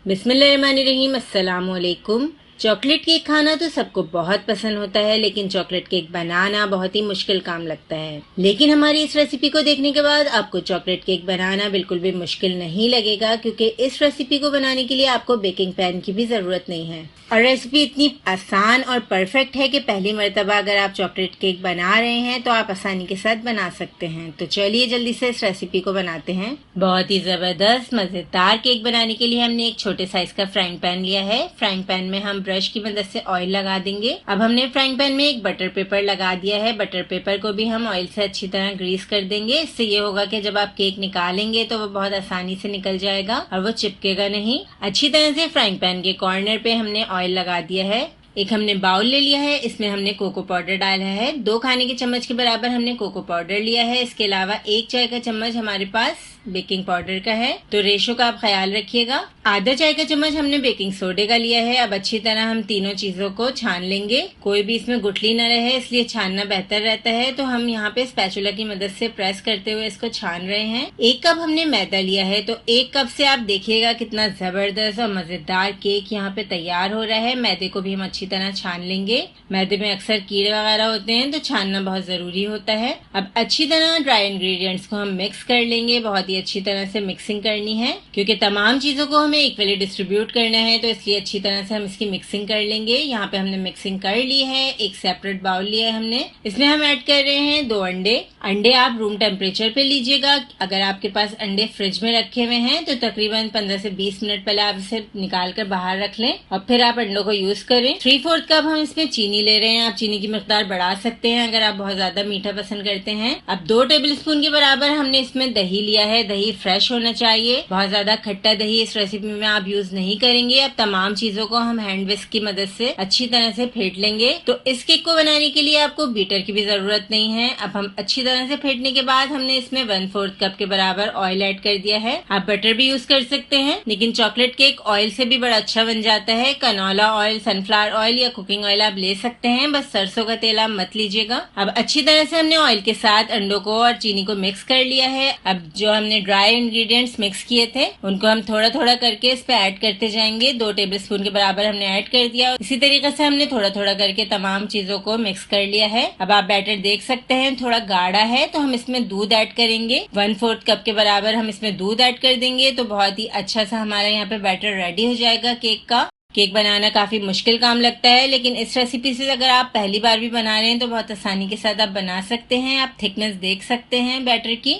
बिस्मिल्लाहिर्रहमानिर्रहीम। अस्सलाम वालेकुम। चॉकलेट केक खाना तो सबको बहुत पसंद होता है, लेकिन चॉकलेट केक बनाना बहुत ही मुश्किल काम लगता है। लेकिन हमारी इस रेसिपी को देखने के बाद आपको चॉकलेट केक बनाना बिल्कुल भी मुश्किल नहीं लगेगा, क्योंकि इस रेसिपी को बनाने के लिए आपको बेकिंग पैन की भी ज़रूरत नहीं है। और रेसिपी इतनी आसान और परफेक्ट है कि पहली मर्तबा अगर आप चॉकलेट केक बना रहे हैं तो आप आसानी के साथ बना सकते हैं। तो चलिए जल्दी से इस रेसिपी को बनाते हैं। बहुत ही ज़बरदस्त मज़ेदार केक बनाने के लिए हमने एक छोटे साइज का फ्राइंग पैन लिया है। फ्राइंग पैन में हम ब्रश की मदद से ऑयल लगा देंगे। अब हमने फ्राइंग पैन में एक बटर पेपर लगा दिया है। बटर पेपर को भी हम ऑयल से अच्छी तरह ग्रीस कर देंगे। इससे ये होगा कि जब आप केक निकालेंगे तो वो बहुत आसानी से निकल जाएगा और वो चिपकेगा नहीं। अच्छी तरह से फ्राइंग पैन के कॉर्नर पे हमने ऑयल लगा दिया है। एक हमने बाउल ले लिया है, इसमें हमने कोको पाउडर डाला है। 2 खाने के चम्मच के बराबर हमने कोको पाउडर लिया है। इसके अलावा 1 चाय का चम्मच हमारे पास बेकिंग पाउडर का है, तो रेशो का आप ख्याल रखिएगा। आधा चाय का चम्मच हमने बेकिंग सोडे का लिया है। अब अच्छी तरह हम तीनों चीजों को छान लेंगे। कोई भी इसमें गुठली न रहे, इसलिए छानना बेहतर रहता है। तो हम यहाँ पे स्पैचुला की मदद से प्रेस करते हुए इसको छान रहे हैं। 1 कप हमने मैदा लिया है, तो 1 कप से आप देखिएगा कितना जबरदस्त और मजेदार केक यहाँ पे तैयार हो रहा है। मैदे को भी हम अच्छी तरह छान लेंगे। मैदे में अक्सर कीड़े वगैरह होते हैं, तो छानना बहुत जरूरी होता है। अब अच्छी तरह ड्राई इंग्रेडिएंट्स को हम मिक्स कर लेंगे। बहुत ही अच्छी तरह से मिक्सिंग करनी है, क्योंकि तमाम चीजों को हमें इक्वली डिस्ट्रीब्यूट करना है, तो इसलिए अच्छी तरह से हम इसकी मिक्सिंग कर लेंगे। यहाँ पे हमने मिक्सिंग कर ली है। एक सेपरेट बाउल लिया है हमने, इसमें हम ऐड कर रहे हैं 2 अंडे। अंडे आप रूम टेम्परेचर पे लीजिएगा। अगर आपके पास अंडे फ्रिज में रखे हुए हैं तो तकरीबन 15 से 20 मिनट पहले आप इसे निकाल कर बाहर रख लें और फिर आप अंडों को यूज करें। 3/4 कप हम इसमें चीनी ले रहे हैं। आप चीनी की मिकदार बढ़ा सकते हैं अगर आप बहुत ज्यादा मीठा पसंद करते हैं। अब 2 टेबल स्पून के बराबर हमने इसमें दही लिया है। दही फ्रेश होना चाहिए, बहुत ज्यादा खट्टा दही इस रेसिपी में आप यूज नहीं करेंगे। अब तमाम चीजों को हम हैंड विस्क की मदद से अच्छी तरह से फेंट लेंगे। तो इस केक को बनाने के लिए आपको बीटर की भी जरूरत नहीं है। अब हम अच्छी तरह से फेंटने के बाद हमने इसमें 1/4 कप के बराबर ऑयल ऐड कर दिया है। आप बटर भी यूज कर सकते हैं, लेकिन चॉकलेट केक ऑयल से भी बड़ा अच्छा बन जाता है। कनोला ऑयल, सनफ्लावर ऑयल या कुकिंग ऑयल आप ले सकते हैं, बस सरसों का तेल आप मत लीजिएगा। अब अच्छी तरह से हमने ऑयल के साथ अंडों को और चीनी को मिक्स कर लिया है। अब जो हमने ड्राई इंग्रेडिएंट्स मिक्स किए थे उनको हम थोड़ा थोड़ा करके इस पे ऐड करते जाएंगे। 2 टेबल स्पून के बराबर हमने ऐड कर दिया। इसी तरीके से हमने थोड़ा थोड़ा करके तमाम चीजों को मिक्स कर लिया है। अब आप बैटर देख सकते हैं थोड़ा गाढ़ा है, तो हम इसमें दूध ऐड करेंगे। 1/4 कप के बराबर हम इसमें दूध ऐड कर देंगे, तो बहुत ही अच्छा सा हमारा यहाँ पे बैटर रेडी हो जाएगा केक का। केक बनाना काफी मुश्किल काम लगता है, लेकिन इस रेसिपी से अगर आप पहली बार भी बना रहे हैं तो बहुत आसानी के साथ आप बना सकते हैं। आप थिकनेस देख सकते हैं बैटर की,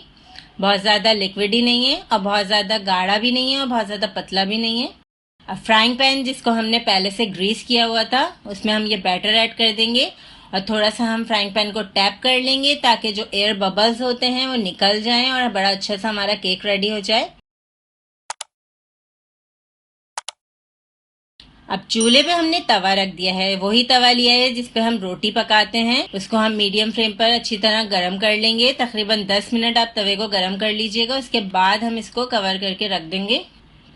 बहुत ज्यादा लिक्विड ही नहीं है और बहुत ज्यादा गाढ़ा भी नहीं है और बहुत ज्यादा पतला भी नहीं है। अब फ्राइंग पैन जिसको हमने पहले से ग्रीस किया हुआ था उसमें हम ये बैटर ऐड कर देंगे और थोड़ा सा हम फ्राइंग पैन को टैप कर लेंगे ताकि जो एयर बबल्स होते हैं वो निकल जाएं और बड़ा अच्छा सा हमारा केक रेडी हो जाए। अब चूल्हे पे हमने तवा रख दिया है। वही तवा लिया है जिसपे हम रोटी पकाते हैं। उसको हम मीडियम फ्लेम पर अच्छी तरह गर्म कर लेंगे। तकरीबन 10 मिनट आप तवे को गर्म कर लीजिएगा। उसके बाद हम इसको कवर करके रख देंगे।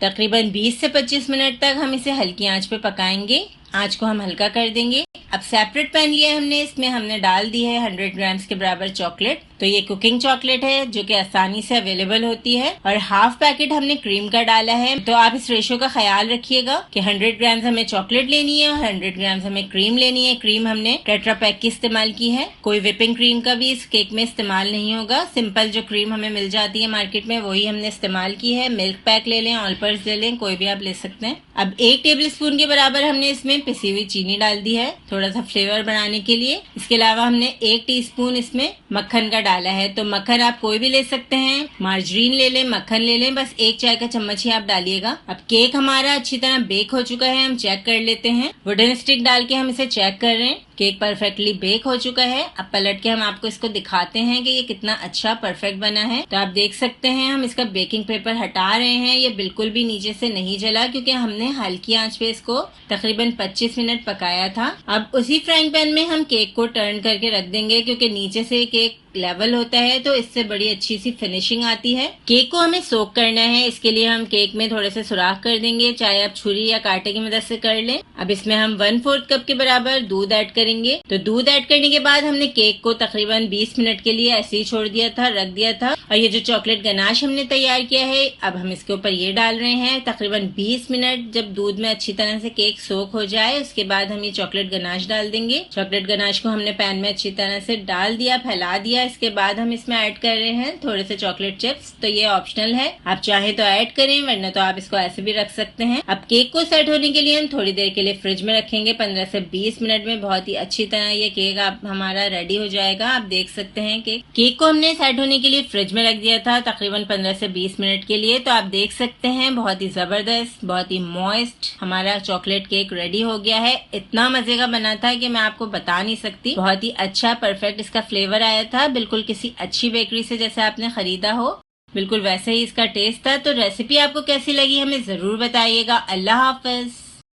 तकरीबन 20 से 25 मिनट तक हम इसे हल्की आंच पे पकाएंगे। आंच को हम हल्का कर देंगे। अब सेपरेट पैन लिया है हमने, इसमें हमने डाल दी है 100 ग्राम्स के बराबर चॉकलेट। तो ये कुकिंग चॉकलेट है जो कि आसानी से अवेलेबल होती है, और हाफ पैकेट हमने क्रीम का डाला है। तो आप इस रेशो का ख्याल रखिएगा कि 100 ग्राम्स हमें चॉकलेट लेनी है और 100 ग्राम्स हमें क्रीम लेनी है। क्रीम हमने टेट्रा पैक की इस्तेमाल की है, कोई विपिंग क्रीम का भी इस केक में इस्तेमाल नहीं होगा। सिंपल जो क्रीम हमें मिल जाती है मार्केट में वही हमने इस्तेमाल की है। मिल्क पैक ले लें, ऑलपर्स ले लें, कोई भी आप ले सकते हैं। अब 1 टेबल स्पून के बराबर हमने इसमें पिसी हुई चीनी डाल दी है थोड़ा सा फ्लेवर बनाने के लिए। इसके अलावा हमने 1 टीस्पून इसमें मक्खन का डाला है। तो मक्खन आप कोई भी ले सकते हैं, मार्जरीन ले लें, मक्खन ले लें, बस 1 चाय का चम्मच ही आप डालिएगा। अब केक हमारा अच्छी तरह बेक हो चुका है, हम चेक कर लेते हैं। वुडन स्टिक डाल के हम इसे चेक कर रहे हैं। केक परफेक्टली बेक हो चुका है। अब पलट के हम आपको इसको दिखाते हैं कि ये कितना अच्छा परफेक्ट बना है। तो आप देख सकते हैं हम इसका बेकिंग पेपर हटा रहे हैं। ये बिल्कुल भी नीचे से नहीं जला, क्योंकि हमने हल्की आंच पे इसको तकरीबन 25 मिनट पकाया था। अब उसी फ्राइंग पैन में हम केक को टर्न करके रख देंगे, क्योंकि नीचे से केक लेवल होता है तो इससे बड़ी अच्छी सी फिनिशिंग आती है। केक को हमें सोक करना है, इसके लिए हम केक में थोड़े से सुराख कर देंगे, चाहे आप छुरी या कांटे की मदद से कर लें। अब इसमें हम 1/4 कप के बराबर दूध ऐड करेंगे। करेंगे। तो दूध ऐड करने के बाद हमने केक को तकरीबन 20 मिनट के लिए ऐसे ही छोड़ दिया था, रख दिया था। और ये जो चॉकलेट गनाश हमने तैयार किया है, अब हम इसके ऊपर ये डाल रहे हैं। तकरीबन 20 मिनट जब दूध में अच्छी तरह से केक सोक हो जाए, उसके बाद हम ये चॉकलेट गनाश डाल देंगे। चॉकलेट गनाश को हमने पैन में अच्छी तरह से डाल दिया, फैला दिया। इसके बाद हम इसमें ऐड कर रहे हैं थोड़े से चॉकलेट चिप्स। तो ये ऑप्शनल है, आप चाहे तो ऐड करें, वरना तो आप इसको ऐसे भी रख सकते हैं। अब केक को सेट होने के लिए हम थोड़ी देर के लिए फ्रिज में रखेंगे। 15 से 20 मिनट में बहुत ही अच्छी तरह ये केक आप हमारा रेडी हो जाएगा। आप देख सकते हैं कि केक को हमने सेट होने के लिए फ्रिज में रख दिया था तकरीबन 15 से 20 मिनट के लिए। तो आप देख सकते हैं बहुत ही जबरदस्त, बहुत ही मॉइस्ट हमारा चॉकलेट केक रेडी हो गया है। इतना मजे का बना था कि मैं आपको बता नहीं सकती। बहुत ही अच्छा परफेक्ट इसका फ्लेवर आया था, बिल्कुल किसी अच्छी बेकरी से जैसे आपने खरीदा हो, बिल्कुल वैसे ही इसका टेस्ट था। तो रेसिपी आपको कैसी लगी हमें जरूर बताइएगा। अल्लाह हाफिज।